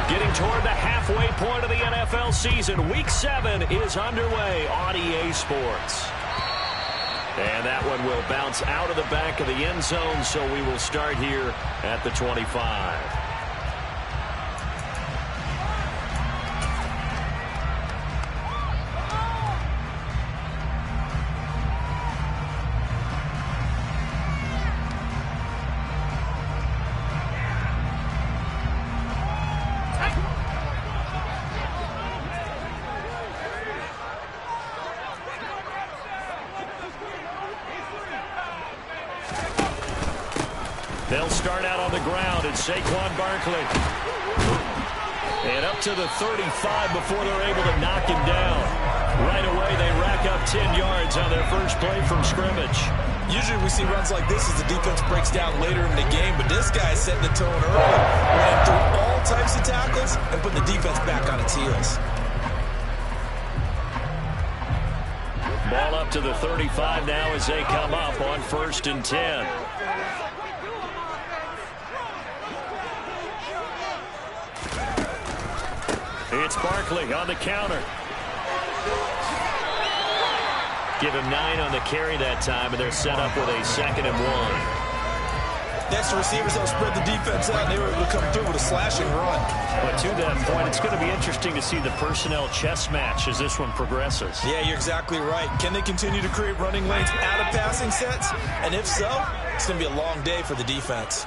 Getting toward the halfway point of the NFL season. Week 7 is underway on EA Sports. And that one will bounce out of the back of the end zone, so we will start here at the 25. They'll start out on the ground. It's Saquon Barkley. And up to the 35 before they're able to knock him down. Right away, they rack up 10 yards on their first play from scrimmage. Usually we see runs like this as the defense breaks down later in the game, but this guy is setting the tone early, ran through all types of tackles, and put the defense back on its heels. Ball up to the 35 now as they come up on 1st and 10. It's Barkley on the counter. Give him 9 on the carry that time, and they're set up with a 2nd and 1. Next, the receivers don't spread the defense out, and they were able to come through with a slashing run. But to that point, it's going to be interesting to see the personnel chess match as this one progresses. Yeah, you're exactly right. Can they continue to create running lanes out of passing sets? And if so, it's going to be a long day for the defense.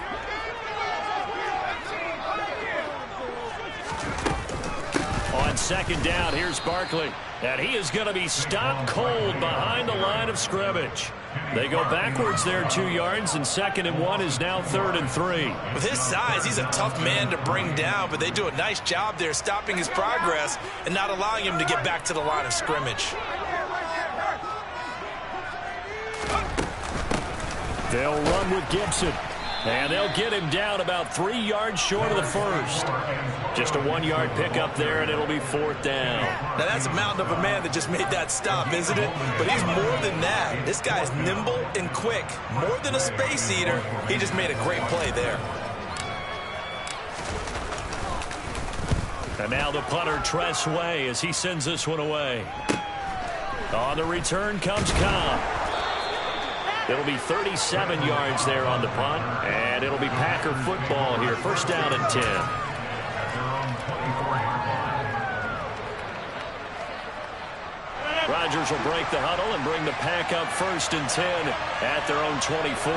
On 2nd down, here's Barkley. And he is going to be stopped cold behind the line of scrimmage. They go backwards there 2 yards, and 2nd and 1 is now 3rd and 3. With his size, he's a tough man to bring down, but they do a nice job there stopping his progress and not allowing him to get back to the line of scrimmage. They'll run with Gibson. And they'll get him down about 3 yards short of the first. Just a 1-yard pickup there, and it'll be 4th down. Now, that's a mountain of a man that just made that stop, isn't it? But he's more than that. This guy's nimble and quick. More than a space eater, he just made a great play there. And now the punter, Tress Way, as he sends this one away. On the return comes Cobb. It'll be 37 yards there on the punt, and it'll be Packer football here. 1st down and 10. Rodgers will break the huddle and bring the Pack up 1st and 10 at their own 24.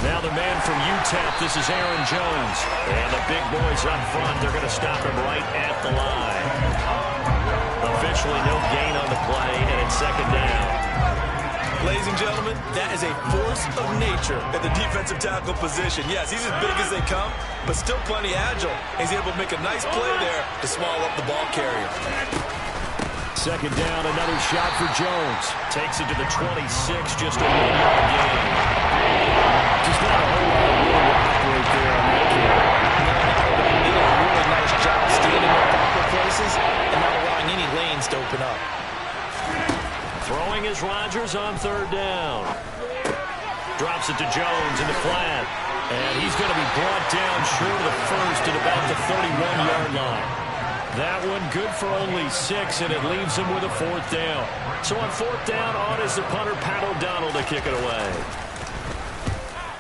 Now the man from UTEP, this is Aaron Jones. And the big boys up front, they're going to stop him right at the line. Officially no gain on the play, and it's 2nd down. Ladies and gentlemen, that is a force of nature at the defensive tackle position. Yes, he's as big as they come, but still plenty agile. He's able to make a nice play there to swallow up the ball carrier. 2nd down, another shot for Jones. Takes it to the 26, just a 1-yard gain. Just not a whole lot of room to operate there on that carry. He did a really nice job standing in proper places and not allowing any lanes to open up. Throwing is Rodgers on 3rd down. Drops it to Jones in the flat. And he's going to be brought down short of the first at about the 31-yard line. That one good for only 6, and it leaves him with a 4th down. So on 4th down, on is the punter, Pat O'Donnell, to kick it away.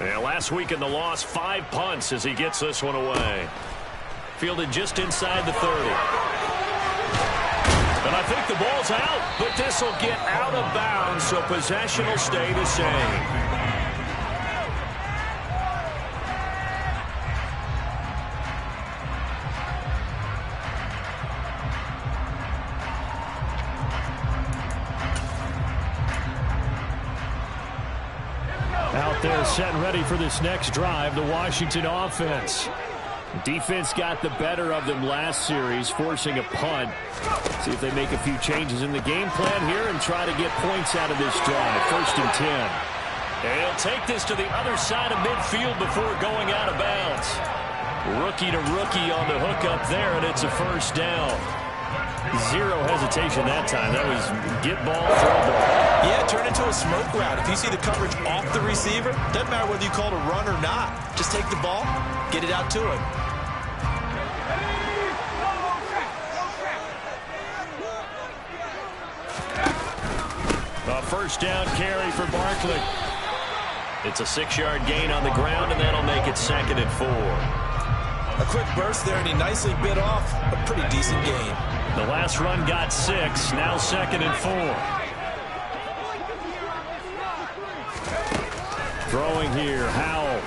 And last week in the loss, 5 punts as he gets this one away. Fielded just inside the 30. And I think the ball's out, but this will get out of bounds, so possession will stay the same. Out there set and ready for this next drive, the Washington offense. Defense got the better of them last series, forcing a punt. See if they make a few changes in the game plan here and try to get points out of this drive. 1st and 10. And he'll take this to the other side of midfield before going out of bounds. Rookie to rookie on the hook up there, and it's a 1st down. Zero hesitation that time. That was get ball, throw ball. Yeah, turn into a smoke route. If you see the coverage off the receiver, doesn't matter whether you call it a run or not. Just take the ball, get it out to him. A first down carry for Barkley. It's a 6-yard gain on the ground, and that'll make it 2nd and 4. A quick burst there, and he nicely bit off a pretty decent gain. The last run got 6, now 2nd and 4. Throwing here, Howell.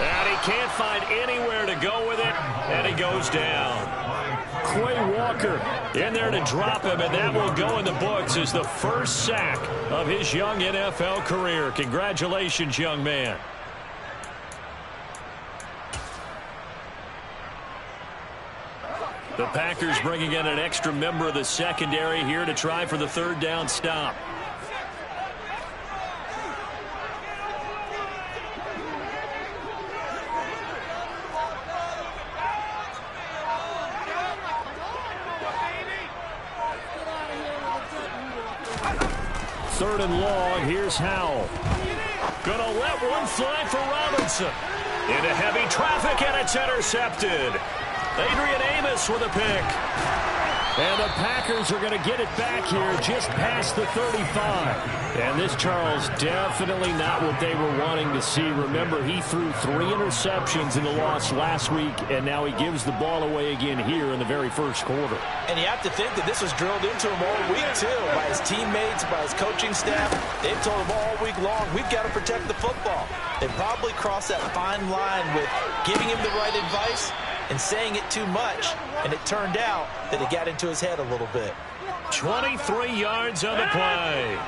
And he can't find anywhere to go with it, and he goes down. Quay Walker in there to drop him, and that will go in the books as the first sack of his young NFL career. Congratulations, young man. The Packers bringing in an extra member of the secondary here to try for the 3rd down stop. Third and long, here's Howell. Gonna let one fly for Robinson. Into heavy traffic, and it's intercepted. Adrian Amos with a pick. And the Packers are going to get it back here just past the 35. And this, Charles, definitely not what they were wanting to see. Remember, he threw 3 interceptions in the loss last week, and now he gives the ball away again here in the very first quarter. And you have to think that this was drilled into him all week, too, by his teammates, by his coaching staff. They've told him all week long, we've got to protect the football. They probably crossed that fine line with giving him the right advice and saying it too much, and it turned out that it got into his head a little bit. 23 yards on the play.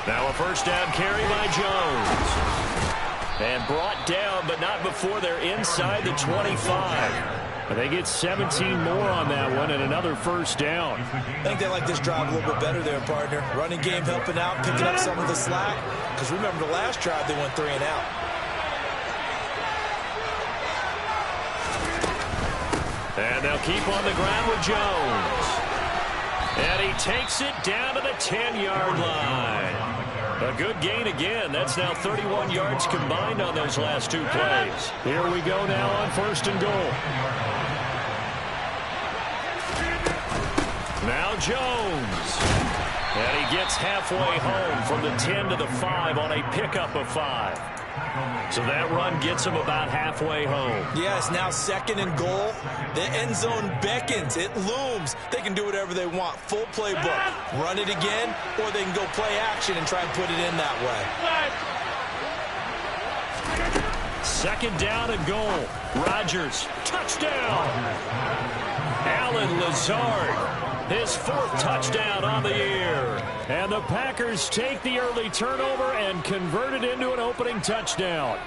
Now a first down carry by Jones. And brought down, but not before they're inside the 25. They get 17 more on that one and another first down. I think they like this drive a little bit better there, partner. Running game helping out, picking up some of the slack. Because remember the last drive, they went 3 and out. And they'll keep on the ground with Jones. And he takes it down to the 10-yard line. A good gain again. That's now 31 yards combined on those last 2 plays. Here we go now on 1st and goal. Now Jones. And he gets halfway home from the 10 to the 5 on a pickup of 5. So that run gets him about halfway home. Yeah, it's now 2nd and goal. The end zone beckons. It looms. They can do whatever they want. Full playbook. Run it again, or they can go play action and try and put it in that way. 2nd down and goal. Rodgers, touchdown. Allen Lazard. His 4th touchdown on the year. And the Packers take the early turnover and convert it into an opening touchdown.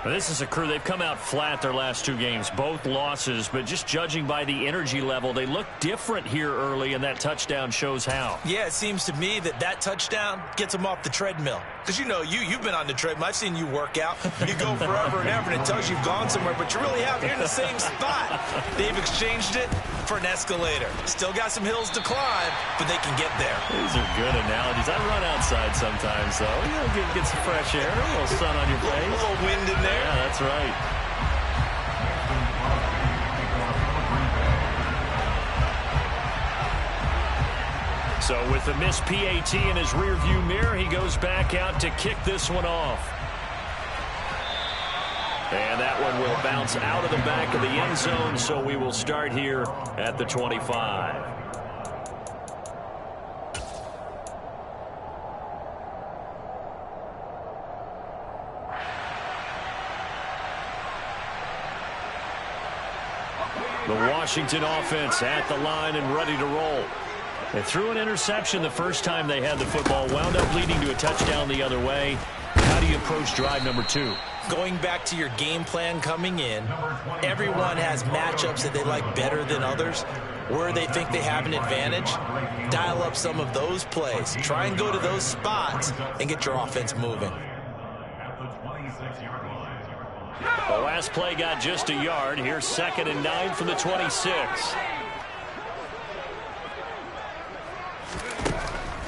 Now, this is a crew. They've come out flat their last 2 games, both losses, but just judging by the energy level, they look different here early, and that touchdown shows how. Yeah, it seems to me that touchdown gets them off the treadmill. Because, you know, you've been on the treadmill. I've seen you work out. You go forever and ever, and it tells you you've gone somewhere, but you really have. You're in the same spot. They've exchanged it for an escalator. Still got some hills to climb, but they can get there. These are good analogies. I run outside sometimes, though. You know, get some fresh air, a little sun on your face. A little wind in there. Yeah, that's right. So with the missed PAT in his rearview mirror, he goes back out to kick this one off. And that one will bounce out of the back of the end zone, so we will start here at the 25. The Washington offense at the line and ready to roll. They threw an interception the first time they had the football, wound up leading to a touchdown the other way. How do you approach drive number 2? Going back to your game plan coming in, everyone has matchups that they like better than others, where they think they have an advantage. Dial up some of those plays. Try and go to those spots and get your offense moving. The last play got just a yard. Here's 2nd and 9 from the 26.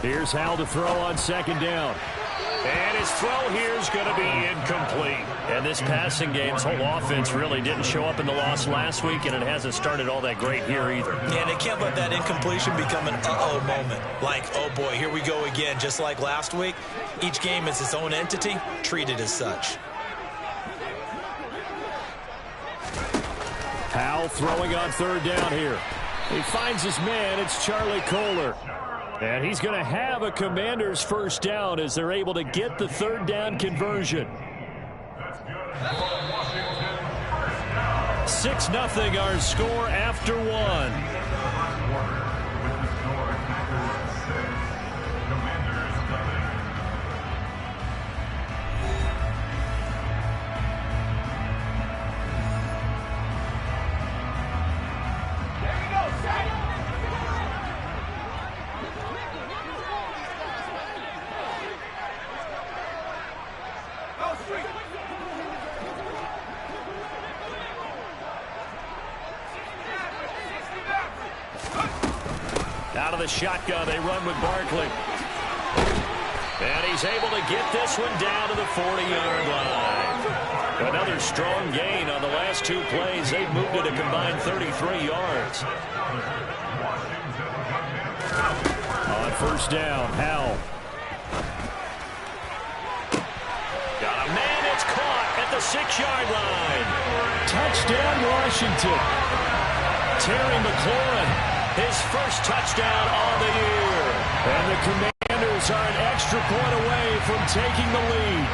Here's Howell to throw on 2nd down. And his throw here is going to be incomplete. And this passing game's whole offense really didn't show up in the loss last week, and it hasn't started all that great here either. Yeah, and they can't let that incompletion become an uh-oh moment. Like, oh boy, here we go again, just like last week. Each game is its own entity, treated as such. Howell throwing on 3rd down here. He finds his man. It's Charlie Kolar. And he's going to have a Commanders first down as they're able to get the 3rd down conversion. 6-0 our score after 1. Out of the shotgun, they run with Barkley. And he's able to get this one down to the 40-yard line. Another strong gain on the last 2 plays. They've moved it a combined 33 yards. On 1st down, Howell. Got a man, it's caught at the 6-yard line. Touchdown, Washington. Terry McLaurin. His first touchdown on the year. And the Commanders are an extra point away from taking the lead.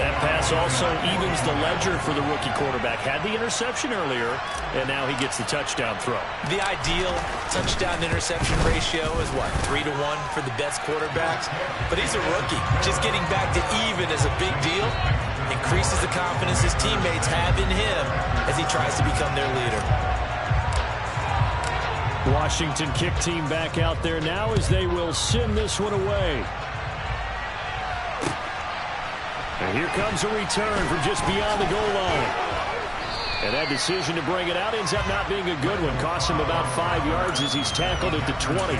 That pass also evens the ledger for the rookie quarterback. Had the interception earlier, and now he gets the touchdown throw. The ideal touchdown-interception ratio is what, 3-to-1 for the best quarterbacks? But he's a rookie. Just getting back to even is a big deal. Increases the confidence his teammates have in him as he tries to become their leader. Washington kick team back out there now as they will send this one away. And here comes a return from just beyond the goal line. And that decision to bring it out ends up not being a good one. Costs him about 5 yards as he's tackled at the 20.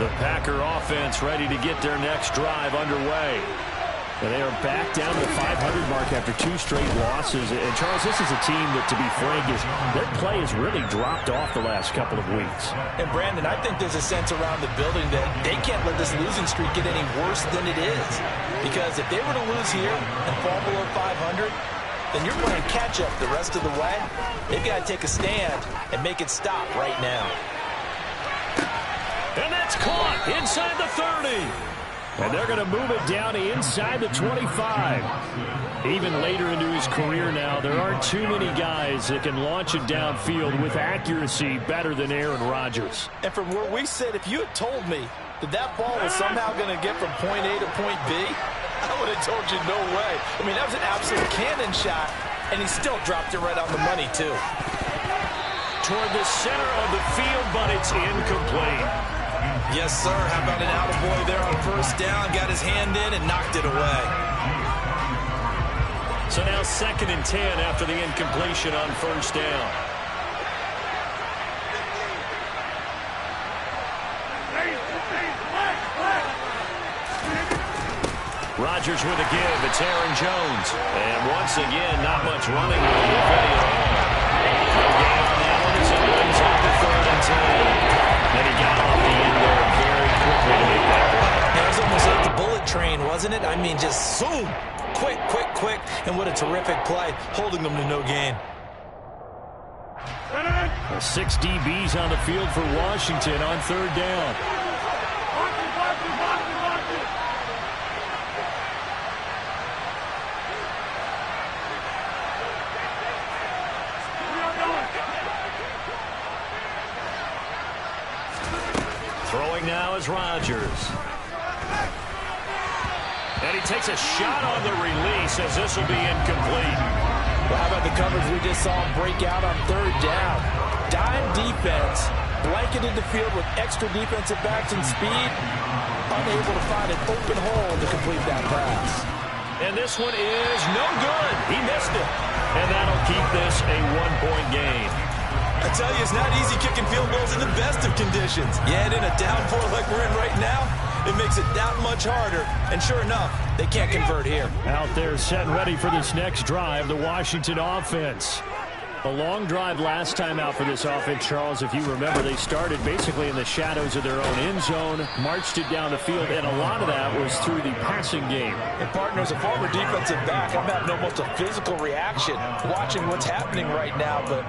The Packer offense ready to get their next drive underway. And they are back down to the 500 mark after 2 straight losses. And, Charles, this is a team that, to be frank, their play has really dropped off the last couple of weeks. And, Brandon, I think there's a sense around the building that they can't let this losing streak get any worse than it is. Because if they were to lose here and fall below 500, then you're playing catch-up the rest of the way. They've got to take a stand and make it stop right now. And that's caught inside the 30. And they're going to move it down to inside the 25. Even later into his career now, there aren't too many guys that can launch it downfield with accuracy better than Aaron Rodgers. And from where we sit, if you had told me that that ball was somehow going to get from point A to point B, I would have told you no way. I mean, that was an absolute cannon shot, and he still dropped it right on the money, too. Toward the center of the field, but it's incomplete. Yes, sir. How about an attaboy there on 1st down? Got his hand in and knocked it away. So now 2nd and 10 after the incompletion on 1st down. Rodgers with a give. It's Aaron Jones. And once again, not much running on the play at all. No gain on that one as it brings up the 3rd and 10. And he got off the end there very quickly to make that play. It was almost like the bullet train, wasn't it? I mean, just zoom. Quick, quick, quick. And what a terrific play, holding them to no gain. 6 DBs on the field for Washington on 3rd down. is Rodgers. And he takes a shot on the release as this will be incomplete. Well, how about the coverage we just saw him break out on third down? Dime defense, blanketed the field with extra defensive backs and speed, unable to find an open hole to complete that pass. And this one is no good. He missed it. And that'll keep this a one-point game. I tell you, it's not easy kicking field goals in the best of conditions. Yet in a downpour like we're in right now, it makes it that much harder. And sure enough, they can't convert here. Out there set and ready for this next drive, the Washington offense. A long drive last time out for this offense, Charles. If you remember, they started basically in the shadows of their own end zone, marched it down the field, and a lot of that was through the passing game. And partner, as a former defensive back, I'm having almost a physical reaction watching what's happening right now. But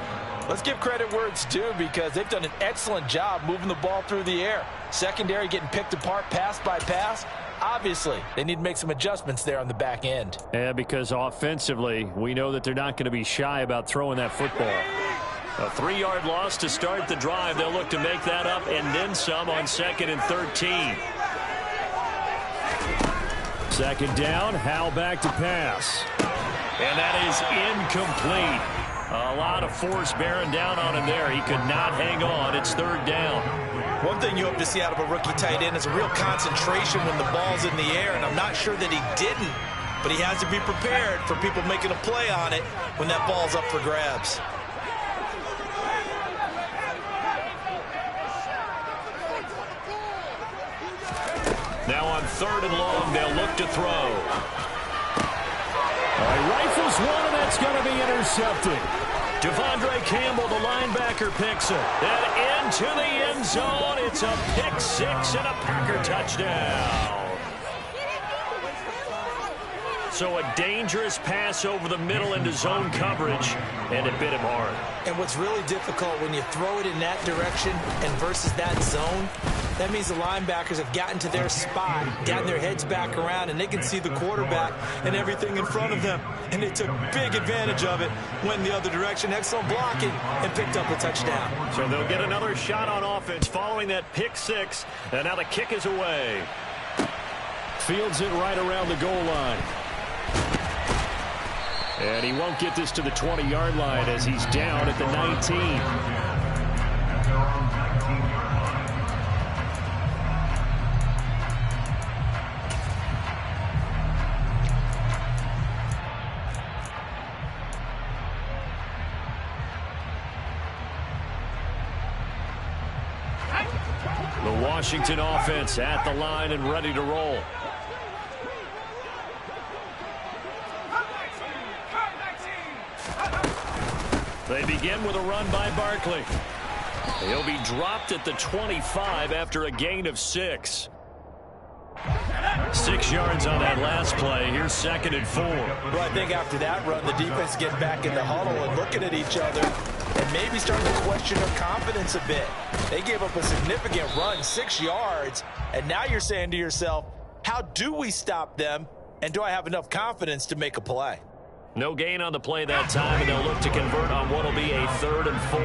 let's give credit where it's due, because they've done an excellent job moving the ball through the air. Secondary getting picked apart pass by pass. Obviously, they need to make some adjustments there on the back end. Yeah, because offensively, we know that they're not going to be shy about throwing that football. A 3-yard loss to start the drive. They'll look to make that up and then some on 2nd and 13. Second down, Howell back to pass. And that is incomplete. A lot of force bearing down on him there. He could not hang on. It's 3rd down. One thing you hope to see out of a rookie tight end is a real concentration when the ball's in the air, and I'm not sure that he didn't, but he has to be prepared for people making a play on it when that ball's up for grabs. Now on 3rd and long, they'll look to throw. He rifles one, and that's going to be intercepted. Devondre Campbell, the linebacker, picks it. And into the end zone. It's a pick 6 and a Packer touchdown. So a dangerous pass over the middle into zone coverage, and it bit him hard. And what's really difficult when you throw it in that direction and versus that zone, that means the linebackers have gotten to their spot, gotten their heads back around, and they can see the quarterback and everything in front of them. And they took big advantage of it, went the other direction, excellent blocking, and picked up a touchdown. So they'll get another shot on offense following that pick 6, and now the kick is away. Fields it right around the goal line. And he won't get this to the 20-yard line as he's down at the 19. The Washington offense at the line and ready to roll. They begin with a run by Barkley. He'll be dropped at the 25 after a gain of 6. 6 yards on that last play. Here's 2nd and 4. Well, I think after that run, the defense get back in the huddle and looking at each other and maybe starting to question their confidence a bit. They gave up a significant run, 6 yards, and now you're saying to yourself, how do we stop them, and do I have enough confidence to make a play? No gain on the play that time, and they'll look to convert on what will be a 3rd and 4.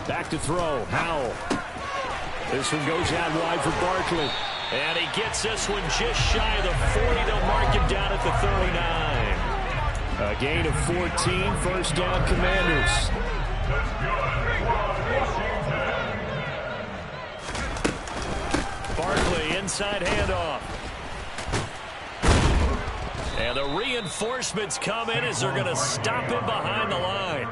Back to throw, Howell. This one goes out wide for Barkley. And he gets this one just shy of the 40. They'll mark him down at the 39. A gain of 14, first down, Commanders. Barkley, inside handoff. And the reinforcements come in as they're going to stop him behind the line.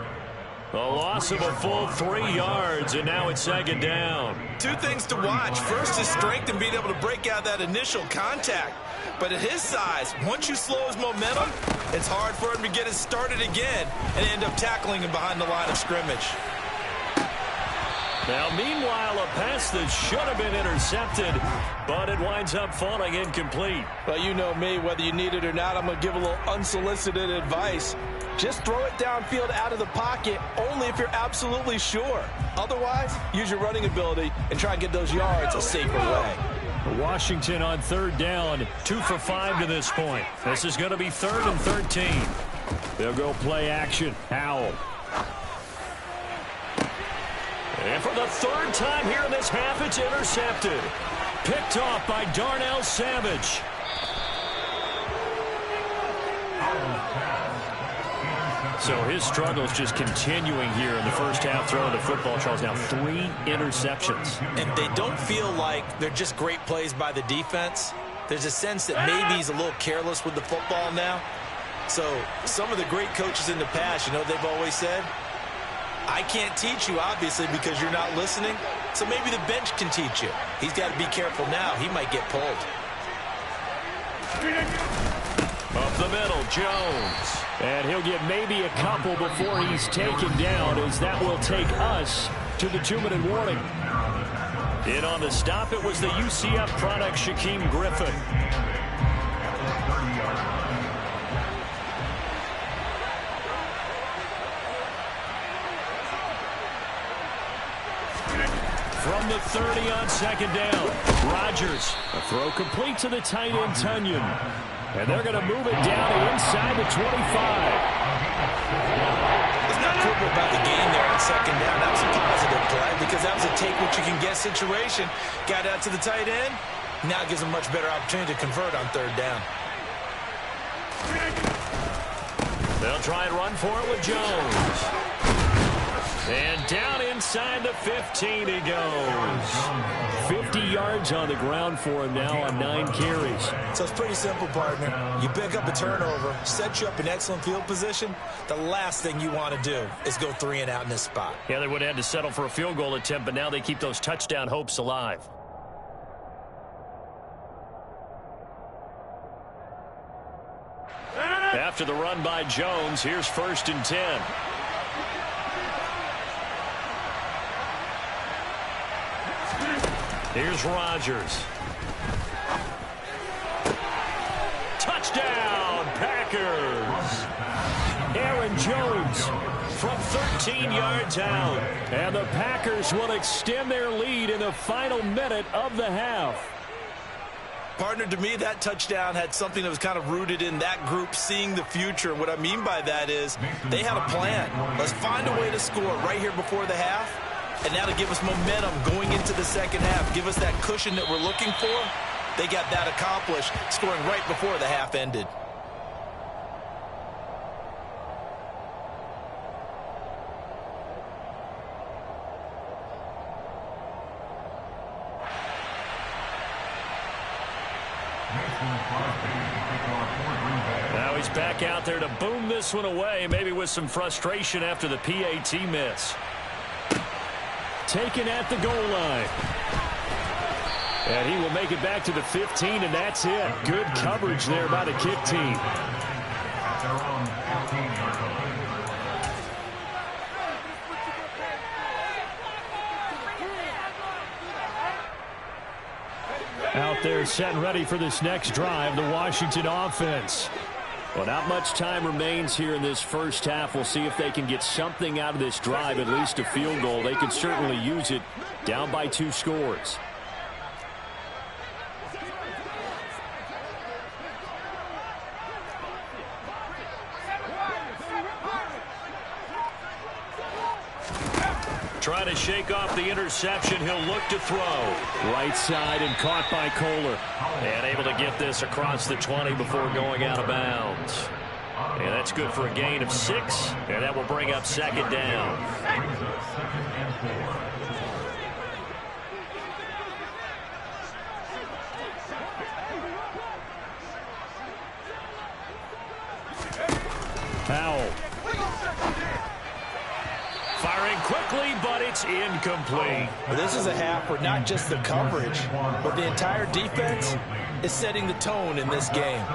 A loss of a full 3 yards, and now it's 2nd down. 2 things to watch. First, his strength and being able to break out that initial contact. But at his size, once you slow his momentum, it's hard for him to get it started again and end up tackling him behind the line of scrimmage. Now, meanwhile, a pass that should have been intercepted, but it winds up falling incomplete. Well, you know me, whether you need it or not, I'm going to give a little unsolicited advice. Just throw it downfield out of the pocket only if you're absolutely sure. Otherwise, use your running ability and try and get those yards a safer way. Washington on 3rd down, 2 for 5 to this point. This is going to be 3rd and 13. They'll go play action. Howell. And for the third time here in this half, it's intercepted. Picked off by Darnell Savage. So his struggles just continuing here in the first half, throwing the football. Charles, now 3 interceptions. And they don't feel like they're just great plays by the defense. There's a sense that maybe he's a little careless with the football now. So some of the great coaches in the past, you know, they've always said, I can't teach you, obviously, because you're not listening. So maybe the bench can teach you. He's got to be careful now. He might get pulled. Up the middle, Jones. And he'll get maybe a couple before he's taken down, as that will take us to the 2-minute warning. In on the stop, it was the UCF product, Shaquem Griffin. From the 30 on second down, Rodgers. A throw complete to the tight end, Tunyon. And they're going to move it down to inside the 25. It's not critical about the game there on second down. That was a positive play because that was a take-what-you-can-get situation. Got out to the tight end. Now gives them much better opportunity to convert on third down. They'll try and run for it with Jones. And down inside the 15 he goes. 50 yards on the ground for him now on 9 carries. So it's pretty simple, partner. You pick up a turnover, set you up in excellent field position. The last thing you want to do is go 3 and out in this spot. Yeah, they would have had to settle for a field goal attempt, but now they keep those touchdown hopes alive. After the run by Jones, here's 1st and 10. Here's Rodgers. Touchdown, Packers. Aaron Jones from 13 yards out. And the Packers will extend their lead in the final minute of the half. Partner, to me, that touchdown had something that was kind of rooted in that group seeing the future. What I mean by that is they had a plan. Let's find a way to score right here before the half. And now to give us momentum going into the second half, give us that cushion that we're looking for. They got that accomplished, scoring right before the half ended. Now he's back out there to boom this one away, maybe with some frustration after the PAT miss. Taken at the goal line. And he will make it back to the 15, and that's it. Good coverage there by the kick team. Out there set and ready for this next drive, the Washington offense. Well, not much time remains here in this first half. We'll see if they can get something out of this drive, at least a field goal. They could certainly use it, down by 2 scores. Trying to shake off the interception. He'll look to throw. Right side and caught by Kohler. And able to get this across the 20 before going out of bounds. And that's good for a gain of 6. And that will bring up second down. Powell. Firing quickly, but it's incomplete. Well, this is a half where not just the coverage, but the entire defense is setting the tone in this game.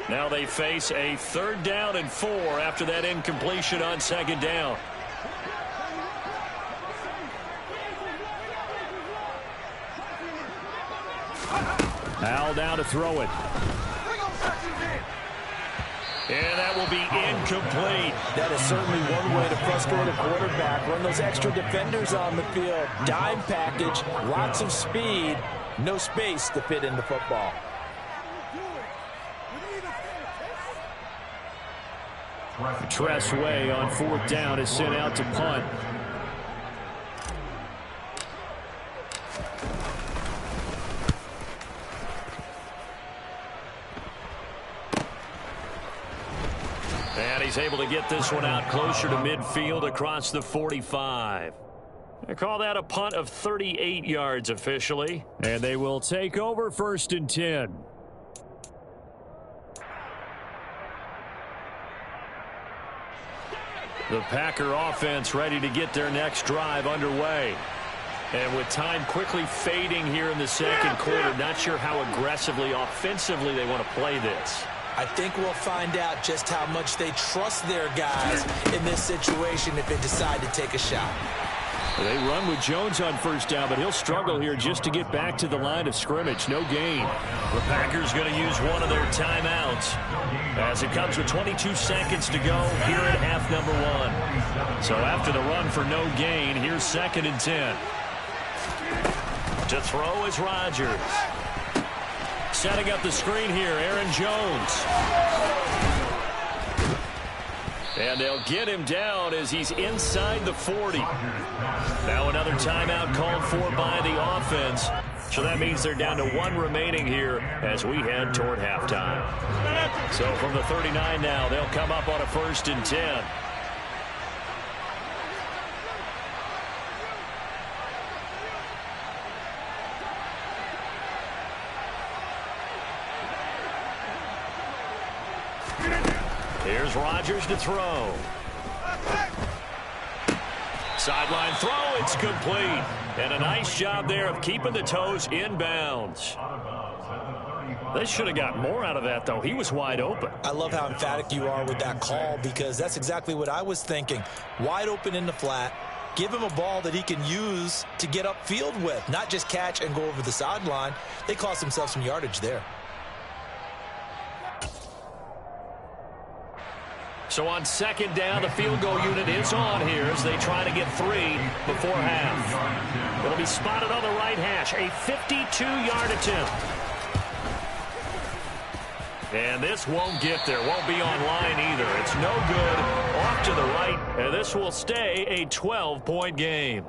Now they face a 3rd down and 4 after that incompletion on second down. Al now to throw it. And that will be incomplete. That is certainly one way to frustrate a quarterback. Run those extra defenders on the field. Dime package, lots of speed, no space to fit in the football. Tress Way on 4th down is sent out to punt. And he's able to get this one out closer to midfield across the 45. They call that a punt of 38 yards officially. And they will take over 1st and 10. The Packer offense ready to get their next drive underway. And with time quickly fading here in the 2nd quarter, not sure how aggressively, offensively they want to play this. I think we'll find out just how much they trust their guys in this situation if they decide to take a shot. They run with Jones on 1st down, but he'll struggle here just to get back to the line of scrimmage. No gain. The Packers going to use one of their timeouts as it comes with 22 seconds to go here at half number 1. So after the run for no gain, here's 2nd and 10. To throw is Rodgers. Setting up the screen here, Aaron Jones. And they'll get him down as he's inside the 40. Now another timeout called for by the offense. So that means they're down to 1 remaining here as we head toward halftime. So from the 39 now, they'll come up on a 1st and 10. Here's Rodgers to throw. Sideline throw, it's complete. And a nice job there of keeping the toes in bounds. They should have got more out of that, though. He was wide open. I love how emphatic you are with that call because that's exactly what I was thinking. Wide open in the flat. Give him a ball that he can use to get upfield with, not just catch and go over the sideline. They cost themselves some yardage there. So on 2nd down, the field goal unit is on here as they try to get 3 before half. It'll be spotted on the right hash, a 52-yard attempt. And this won't get there, won't be on line either. It's no good, off to the right, and this will stay a 12-point game.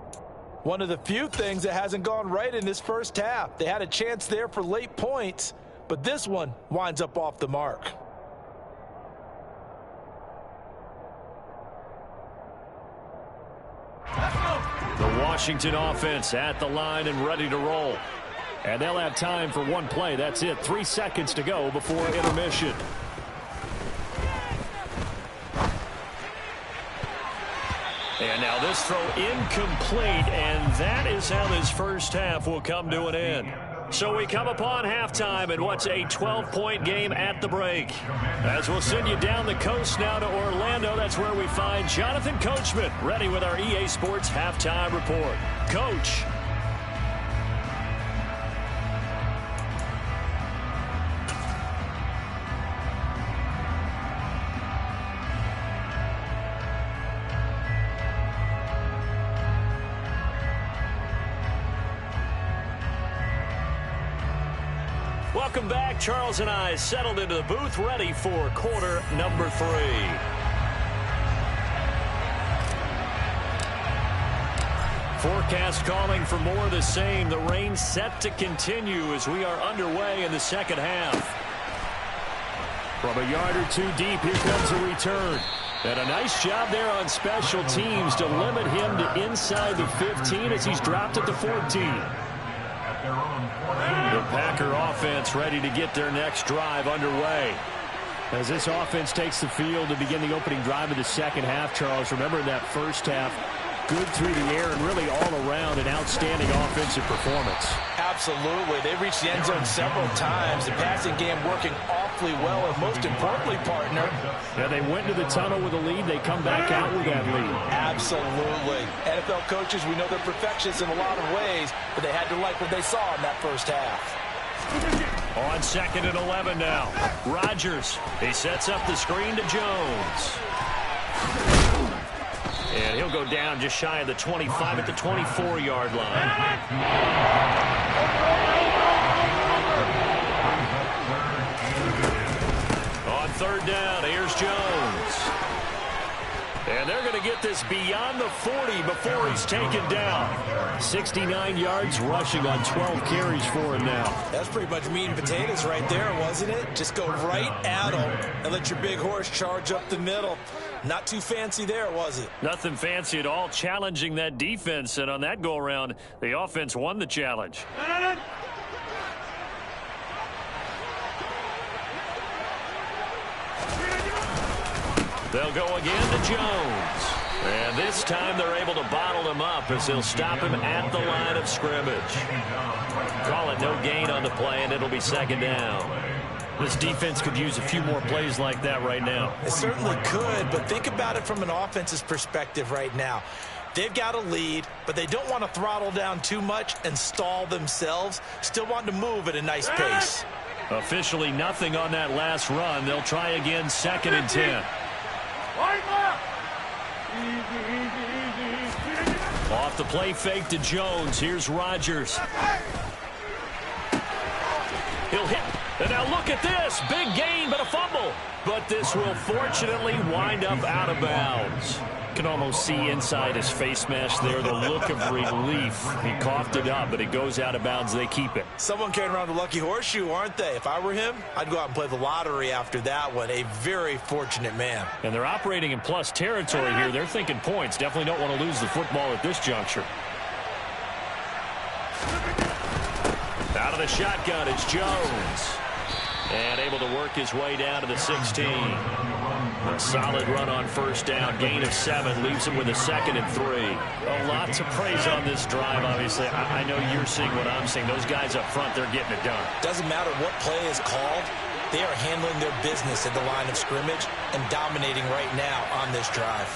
One of the few things that hasn't gone right in this first half. They had a chance there for late points, but this one winds up off the mark. The Washington offense at the line and ready to roll. And they'll have time for 1 play. That's it. 3 seconds to go before intermission. And now this throw incomplete, and that is how this first half will come to an end. So we come upon halftime in what's a 12-point game at the break. As we'll send you down the coast now to Orlando, that's where we find Jonathan Coachman ready with our EA Sports Halftime Report. Coach. Welcome back. Charles and I settled into the booth ready for quarter number 3. Forecast calling for more of the same. The rain set to continue as we are underway in the second half. From a yard or 2 deep, here comes a return. And a nice job there on special teams to limit him to inside the 15 as he's dropped at the 14. The Packer offense ready to get their next drive underway. As this offense takes the field to begin the opening drive of the second half, Charles, remember in that first half, good through the air and really all around an outstanding offensive performance. Absolutely. They reached the end zone several times. The passing game working awfully well, and most importantly, partner. Yeah, they went to the tunnel with a lead. They come back out with that lead. Absolutely. NFL coaches, we know they're perfectionists in a lot of ways, but they had to like what they saw in that first half. On 2nd and 11 now. Rodgers. He sets up the screen to Jones. And he'll go down just shy of the 25 at the 24-yard line. On 3rd down, here's Jones. And they're going to get this beyond the 40 before he's taken down. 69 yards rushing on 12 carries for him now. That's pretty much meat and potatoes right there, wasn't it? Just go right at him and let your big horse charge up the middle. Not too fancy there, was it? Nothing fancy at all, challenging that defense. And on that go-around, the offense won the challenge. They'll go again to Jones. And this time they're able to bottle him up as they'll stop him at the line of scrimmage. Call it no gain on the play, and it'll be second down. This defense could use a few more plays like that right now. It certainly could, but think about it from an offense's perspective right now. They've got a lead, but they don't want to throttle down too much and stall themselves. Still want to move at a nice pace. Officially nothing on that last run. They'll try again, second and 10. Off the play fake to Jones. Here's Rodgers. He'll hit. And now look at this. Big gain, but a fumble. But this will fortunately wind up out of bounds. You can almost see inside his face mask there the look of relief. He coughed it up, but it goes out of bounds. They keep it. Someone carrying around the lucky horseshoe, aren't they? If I were him, I'd go out and play the lottery after that one. A very fortunate man. And they're operating in plus territory here. They're thinking points. Definitely don't want to lose the football at this juncture. Out of the shotgun, it's Jones. And able to work his way down to the 16. A solid run on first down. Gain of 7 leaves him with a 2nd and 3. A lot to praise on this drive, obviously. I know you're seeing what I'm seeing. Those guys up front, they're getting it done. Doesn't matter what play is called. They are handling their business at the line of scrimmage and dominating right now on this drive.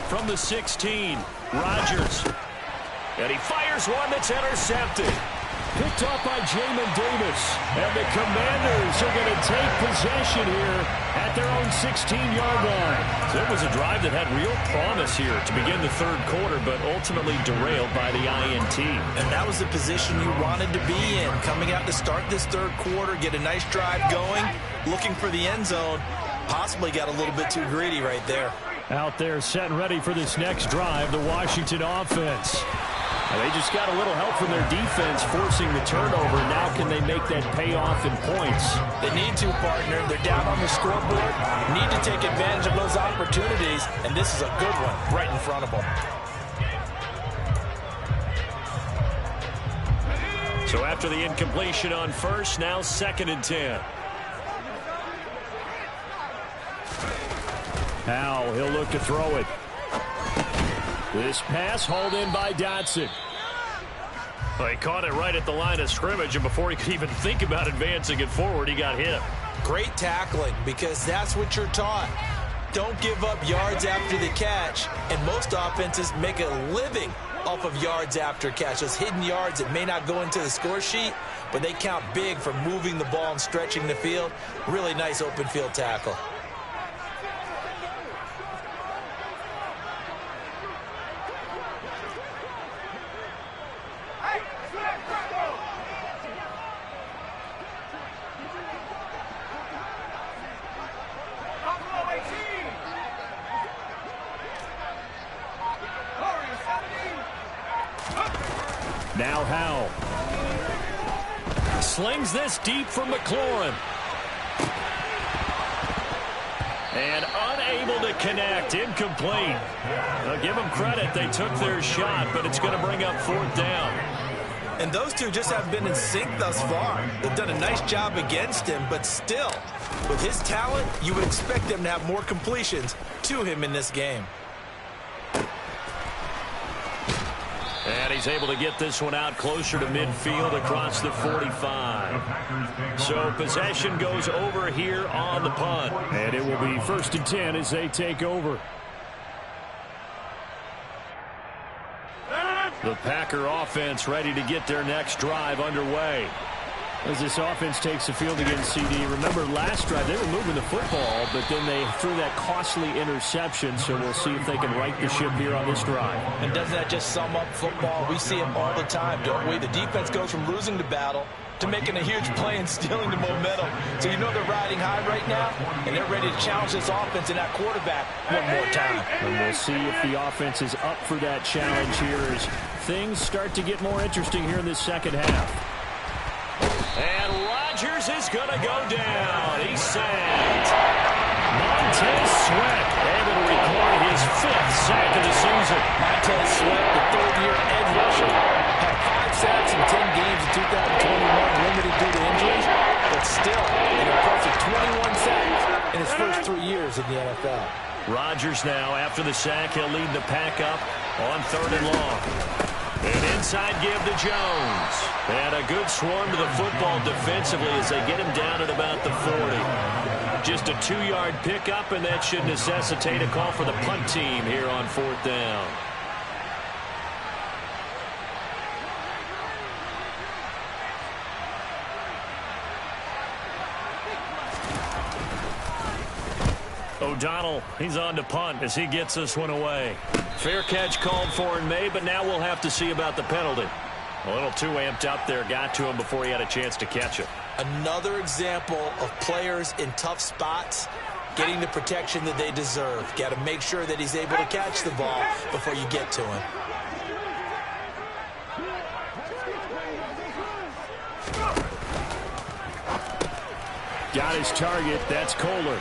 From the 16, Rodgers. And he fires one that's intercepted. Picked off by Jamin Davis. And the Commanders are going to take possession here at their own 16-yard line. So it was a drive that had real promise here to begin the third quarter, but ultimately derailed by the INT. And that was the position you wanted to be in. Coming out to start this third quarter, get a nice drive going, looking for the end zone. Possibly got a little bit too greedy right there. Out there set and ready for this next drive, the Washington offense. And they just got a little help from their defense forcing the turnover. Now can they make that payoff in points? They need to, partner. They're down on the scoreboard. Need to take advantage of those opportunities, and this is a good one right in front of them. So after the incompletion on first, now 2nd and 10. Now he'll look to throw it. This pass hauled in by Dotson. Well, he caught it right at the line of scrimmage, and before he could even think about advancing it forward, he got hit. Great tackling, because that's what you're taught. Don't give up yards after the catch, and most offenses make a living off of yards after catch. Those hidden yards that may not go into the score sheet, but they count big for moving the ball and stretching the field. Really nice open field tackle. Now Howell. Slings this deep from McLaurin. And unable to connect. Incomplete. Now give them credit. They took their shot, but it's going to bring up 4th down. And those two just haven't been in sync thus far. They've done a nice job against him, but still, with his talent, you would expect them to have more completions to him in this game. And he's able to get this one out closer to midfield across the 45. So possession goes over here on the punt. And it will be 1st and 10 as they take over. The Packer offense ready to get their next drive underway. As this offense takes the field against CD, remember last drive they were moving the football, but then they threw that costly interception, so we'll see if they can right the ship here on this drive. And doesn't that just sum up football? We see it all the time, don't we? The defense goes from losing the battle to making a huge play and stealing the momentum. So you know they're riding high right now, and they're ready to challenge this offense and that quarterback one more time. And we'll see if the offense is up for that challenge here as things start to get more interesting here in this second half. And Rodgers is going to go down. He's sacked. Montez Sweat able to record his 5th sack of the season. Montez Sweat, the third-year edge rusher, had 5 sacks in 10 games in 2021, limited due to injuries, but still an impressive 21 sacks in his first 3 years in the NFL. Rodgers now, after the sack, he'll lead the pack up on 3rd and long. An inside give to Jones. And a good swarm to the football defensively as they get him down at about the 40. Just a 2-yard pickup, and that should necessitate a call for the punt team here on 4th down. O'Donnell, he's on to punt as he gets this one away. Fair catch called for and made, but now we'll have to see about the penalty. A little too amped up there, got to him before he had a chance to catch it. Another example of players in tough spots getting the protection that they deserve. Got to make sure that he's able to catch the ball before you get to him. Got his target. That's Kohler.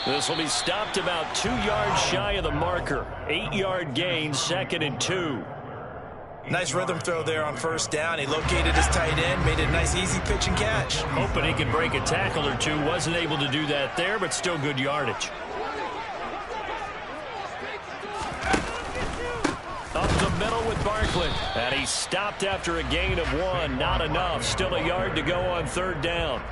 This will be stopped about 2 yards shy of the marker. 8-yard gain, 2nd and 2. Nice rhythm throw there on 1st down. He located his tight end, made it a nice easy pitch and catch. Hoping he could break a tackle or two. Wasn't able to do that there, but still good yardage. Up the middle with Barkley. And he stopped after a gain of 1. Not enough. Still a yard to go on 3rd down.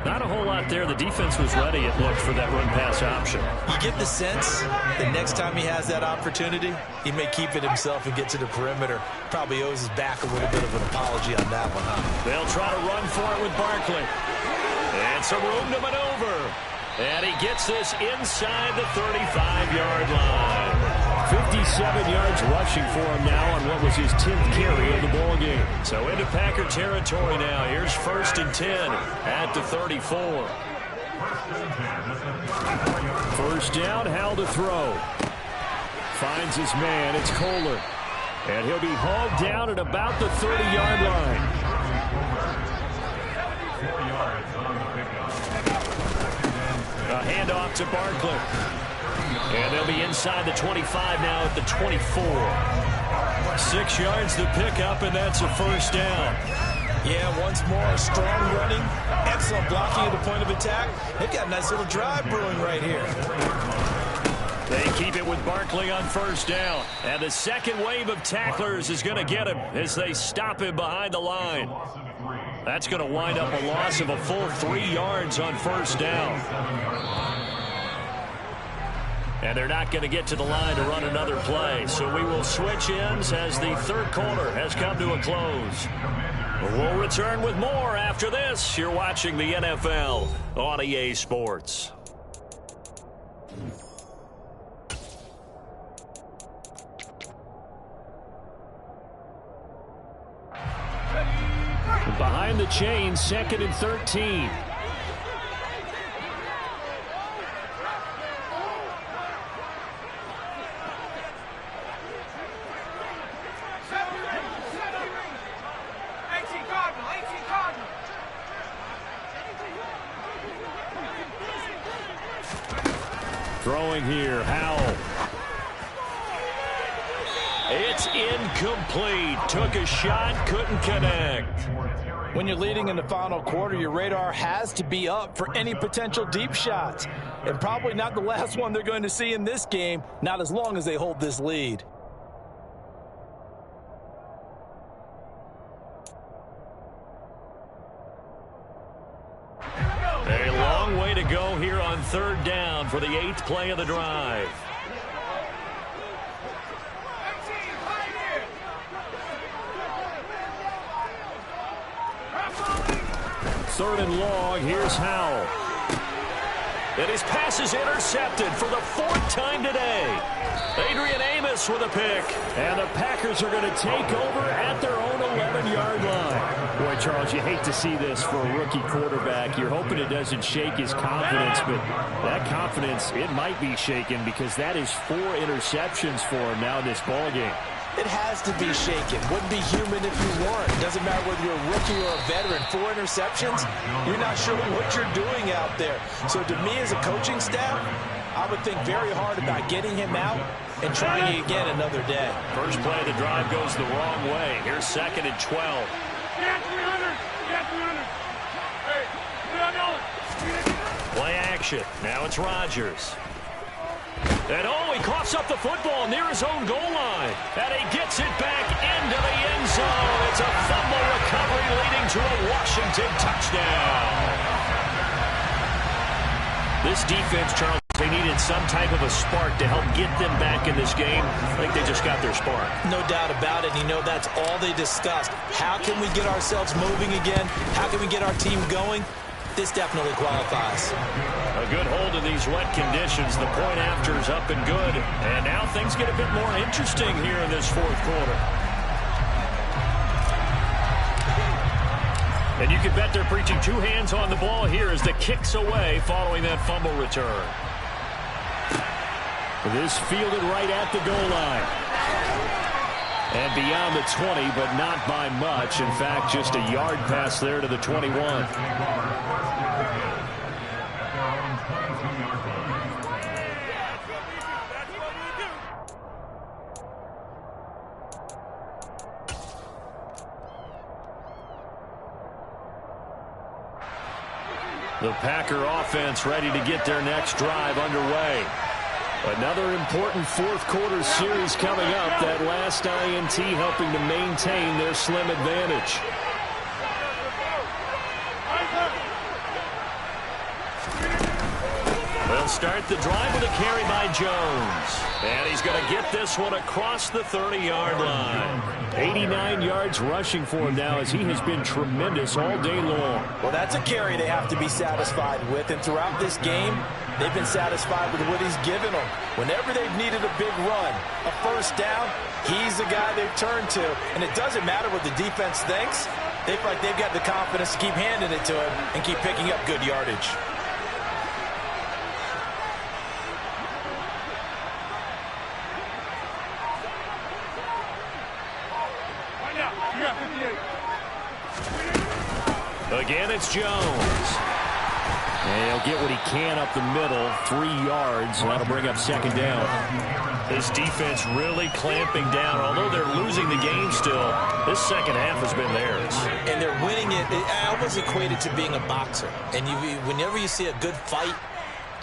Not a whole lot there. The defense was ready, it looked, for that run-pass option. You get the sense that next time he has that opportunity, he may keep it himself and get to the perimeter. Probably owes his back a little bit of an apology on that one, huh? They'll try to run for it with Barkley. And some room to maneuver. And he gets this inside the 35-yard line. 57 yards rushing for him now on what was his 10th carry of the ball game. So into Packer territory now. Here's 1st and 10 at the 34. 1st down, Howell to throw. Finds his man. It's Kohler. And he'll be hauled down at about the 30-yard line. A handoff to Barkley. And they'll be inside the 25 now at the 24. 6 yards to pick up, and that's a 1st down. Yeah, once more, strong running, excellent blocking at the point of attack. They've got a nice little drive brewing right here. They keep it with Barkley on 1st down. And the second wave of tacklers is going to get him as they stop him behind the line. That's going to wind up a loss of a full 3 yards on 1st down. And they're not going to get to the line to run another play. So we will switch ends as the 3rd quarter has come to a close. We'll return with more after this. You're watching the NFL on EA Sports. Behind the chains, 2nd and 13. Throwing here, Howell. It's incomplete. Took a shot, couldn't connect. When you're leading in the final quarter, your radar has to be up for any potential deep shots. And probably not the last one they're going to see in this game, not as long as they hold this lead. A long way to go here on 3rd down for the 8th play of the drive. 3rd and long. Here's Howell. And his pass is intercepted for the 4th time today. Adrian Amos with a pick. And the Packers are going to take over at their own 11-yard line. Boy, Charles, you hate to see this for a rookie quarterback. You're hoping it doesn't shake his confidence, but that confidence, it might be shaken because that is 4 interceptions for him now in this ballgame. It has to be shaken. Wouldn't be human if you weren't. It doesn't matter whether you're a rookie or a veteran. 4 interceptions, you're not sure what you're doing out there. So to me as a coaching staff, I would think very hard about getting him out and trying again another day. First play of the drive goes the wrong way. Here's 2nd and 12. Play action. Now it's Rodgers. And he coughs up the football near his own goal line. And he gets it back into the end zone. It's a fumble recovery leading to a Washington touchdown. This defense, Charles, they needed some type of a spark to help get them back in this game. I think they just got their spark. No doubt about it. You know, that's all they discussed. How can we get ourselves moving again? How can we get our team going? This definitely qualifies. A good hold of these wet conditions. The point after is up and good. And now things get a bit more interesting here in this 4th quarter. And you can bet they're preaching 2 hands on the ball here as the kick's away following that fumble return. This fielded right at the goal line. And beyond the 20, but not by much. In fact, just a yard pass there to the 21. The Packer offense ready to get their next drive underway. Another important 4th quarter series coming up. That last INT helping to maintain their slim advantage. They'll start the drive with a carry by Jones. And he's going to get this one across the 30-yard line. 89 yards rushing for him now as he has been tremendous all day long. Well, that's a carry they have to be satisfied with. And throughout this game, they've been satisfied with what he's given them. Whenever they've needed a big run, a first down, he's the guy they've turned to. And it doesn't matter what the defense thinks. They feel like they've got the confidence to keep handing it to him and keep picking up good yardage. Again, it's Jones. And he'll get what he can up the middle, 3 yards, and that'll bring up 2nd down. This defense really clamping down. Although they're losing the game still, this second half has been theirs. And they're winning it. I almost equate it to being a boxer. And whenever you see a good fight,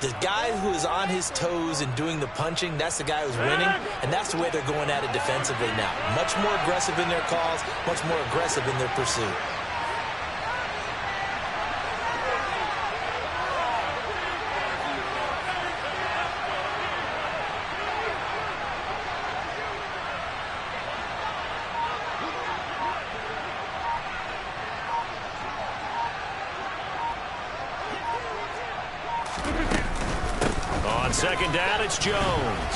the guy who is on his toes and doing the punching, that's the guy who's winning. And that's the way they're going at it defensively now. Much more aggressive in their calls, much more aggressive in their pursuit. On 2nd down, it's Jones.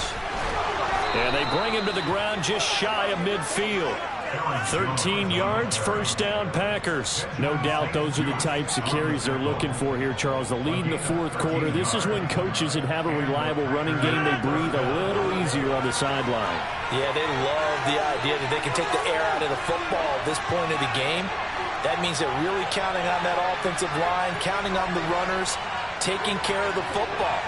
And they bring him to the ground just shy of midfield. 13 yards, 1st down, Packers. No doubt those are the types of carries they're looking for here, Charles. The lead in the 4th quarter. This is when coaches that have a reliable running game, they breathe a little easier on the sideline. Yeah, they love the idea that they can take the air out of the football at this point of the game. That means they're really counting on that offensive line, counting on the runners, taking care of the football.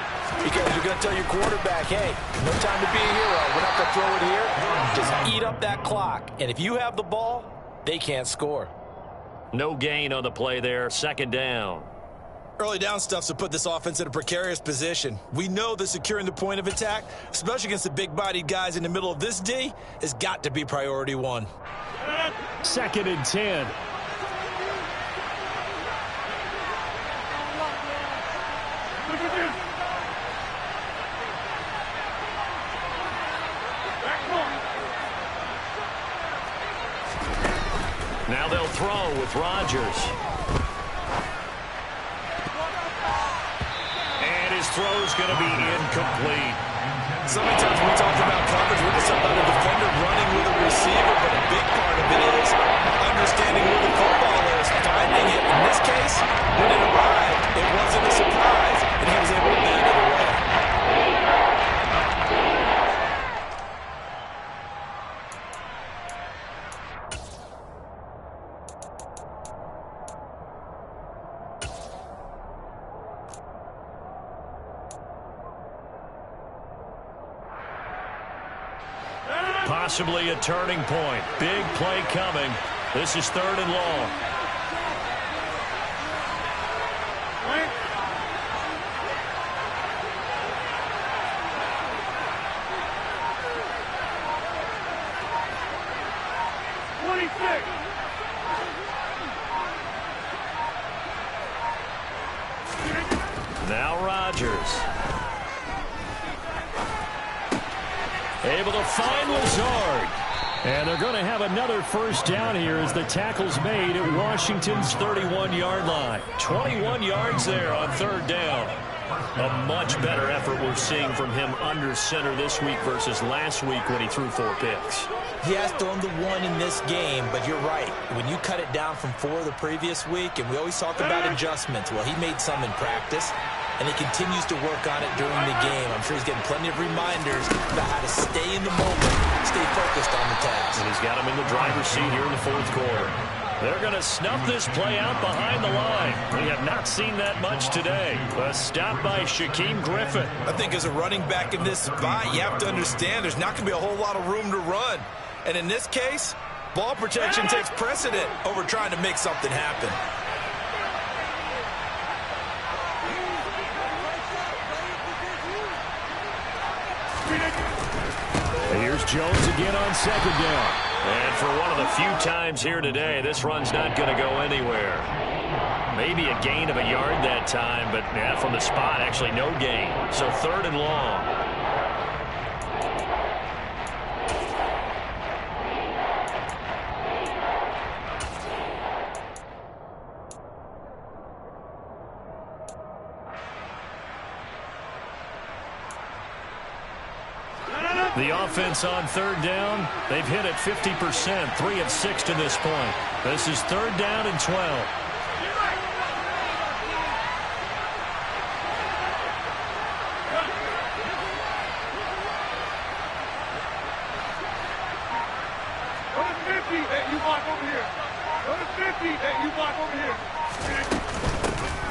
Because you're going to tell your quarterback, hey, no time to be a hero. We're not going to throw it here. Just eat up that clock. And if you have the ball, they can't score. No gain on the play there. 2nd down. Early down stuff's to put this offense in a precarious position. We know that securing the point of attack, especially against the big-bodied guys in the middle of this D, has got to be priority 1. 2nd and 10. Now they'll throw with Rodgers. throw's going to be incomplete. So many times when we talk about coverage, we're just about a defender running with a receiver, but a big part of it is understanding where the football is, finding it. In this case, when it arrived, it wasn't a surprise, and he was able to bat it away. Possibly a turning point. Big play coming. This is 3rd and long. Now Rodgers. Able to find Lazard. And they're going to have another first down here as the tackle's made at Washington's 31-yard line. 21 yards there on 3rd down. A much better effort we're seeing from him under center this week versus last week when he threw 4 picks. He has thrown the 1 in this game, but you're right. When you cut it down from 4 the previous week, and we always talk about adjustments, well, he made some in practice, and he continues to work on it during the game. I'm sure he's getting plenty of reminders about how to stay in the moment, stay focused on the task. And he's got him in the driver's seat here in the 4th quarter. They're going to snuff this play out behind the line. We have not seen that much today. A stop by Shaquem Griffin. I think as a running back in this spot, you have to understand there's not going to be a whole lot of room to run. And in this case, ball protection takes precedent over trying to make something happen. Here's Jones again on 2nd down. And for one of the few times here today, this run's not going to go anywhere. Maybe a gain of a yard that time, but yeah, from the spot, actually no gain. So 3rd and long. The offense on 3rd down, they've hit it 50%, 3 of 6 to this point. This is 3rd down and 12.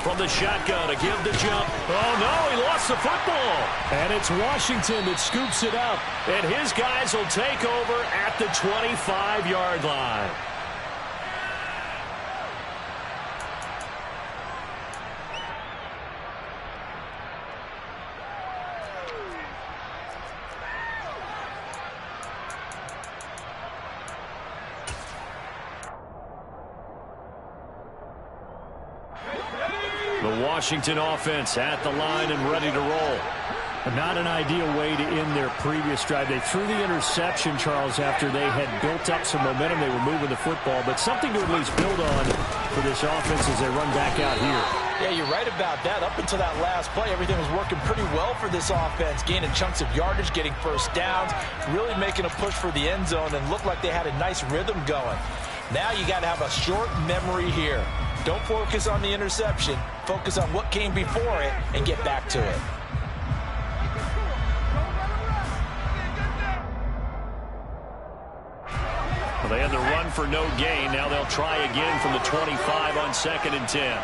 From the shotgun to give the jump. Oh, no, he lost the football. And it's Washington that scoops it up. And his guys will take over at the 25-yard line. The Washington offense at the line and ready to roll. Not an ideal way to end their previous drive. They threw the interception, Charles, after they had built up some momentum. They were moving the football, but something to at least build on for this offense as they run back out here. Yeah, you're right about that. Up until that last play, everything was working pretty well for this offense, gaining chunks of yardage, getting first downs, really making a push for the end zone, and looked like they had a nice rhythm going. Now you got to have a short memory here. Don't focus on the interception. Focus on what came before it and get back to it. Well, they had the run for no gain. Now they'll try again from the 25 on 2nd and 10.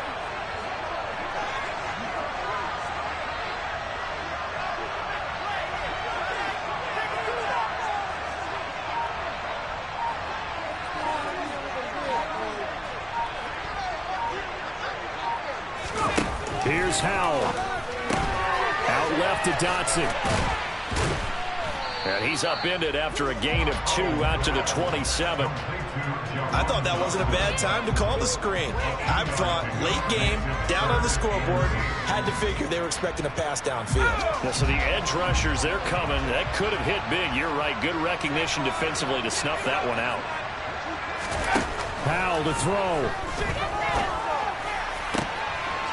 Here's Howell. Out left to Dotson. And he's upended after a gain of 2 out to the 27. I thought that wasn't a bad time to call the screen. I thought late game, down on the scoreboard, had to figure they were expecting a pass downfield. Yeah, so the edge rushers, they're coming. That could have hit big. You're right. Good recognition defensively to snuff that one out. Powell to throw.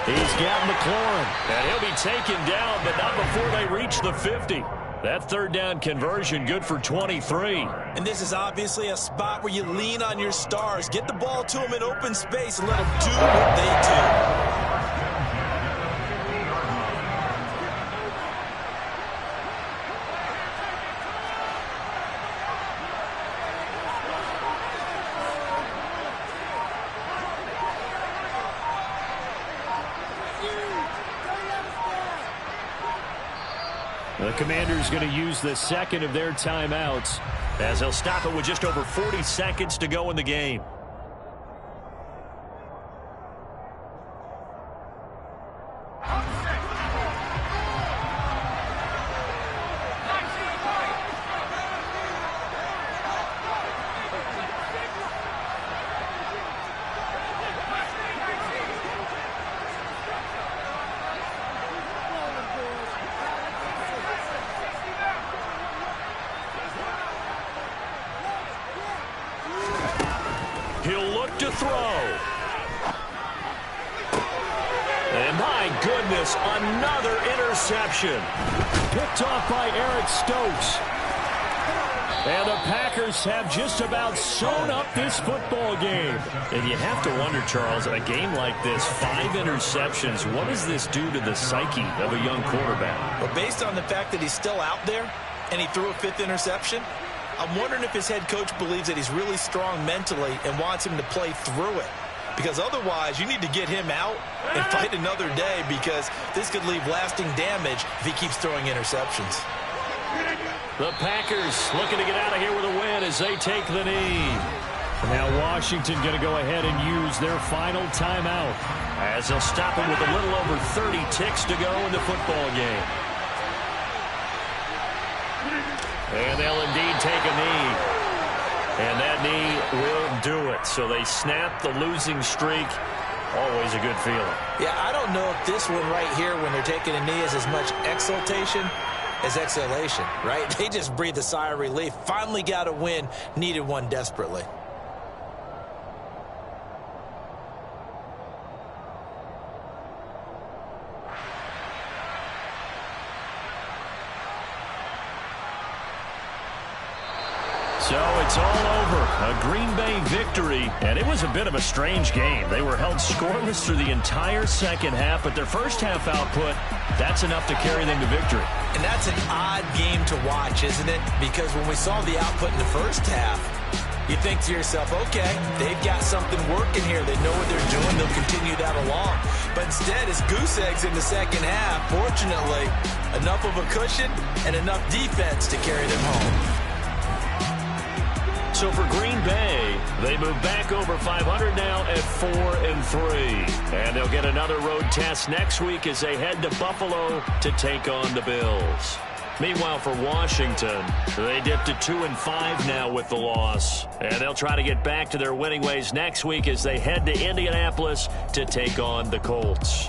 He's got McLaurin. And he'll be taken down, but not before they reach the 50. That third down conversion good for 23. And this is obviously a spot where you lean on your stars. Get the ball to them in open space and let them do what they do. The Commanders going to use the second of their timeouts as they'll stop it with just over 40 seconds to go in the game. He'll look to throw. And my goodness, another interception. Picked off by Eric Stokes. And the Packers have just about sewn up this football game. And you have to wonder, Charles, in a game like this, 5 interceptions, what does this do to the psyche of a young quarterback? Well, based on the fact that he's still out there and he threw a 5th interception, I'm wondering if his head coach believes that he's really strong mentally and wants him to play through it. Because otherwise, you need to get him out and fight another day, because this could leave lasting damage if he keeps throwing interceptions. The Packers looking to get out of here with a win as they take the knee. Now Washington going to go ahead and use their final timeout as they'll stop him with a little over 30 ticks to go in the football game. And they'll indeed take a knee. And that knee will do it. So they snap the losing streak. Always a good feeling. Yeah, I don't know if this one right here, when they're taking a knee, is as much exultation as exhalation, right? They just breathe a sigh of relief. Finally got a win. Needed one desperately. So it's all over. A Green Bay victory, and it was a bit of a strange game. They were held scoreless through the entire second half, but their first half output, that's enough to carry them to victory. And that's an odd game to watch, isn't it? Because when we saw the output in the first half, you think to yourself, okay, they've got something working here. They know what they're doing. They'll continue that along. But instead, it's goose eggs in the second half. Fortunately, enough of a cushion and enough defense to carry them home. So for Green Bay, they move back over 500 now at 4-3. And they'll get another road test next week as they head to Buffalo to take on the Bills. Meanwhile, for Washington, they dipped to 2-5 now with the loss. And they'll try to get back to their winning ways next week as they head to Indianapolis to take on the Colts.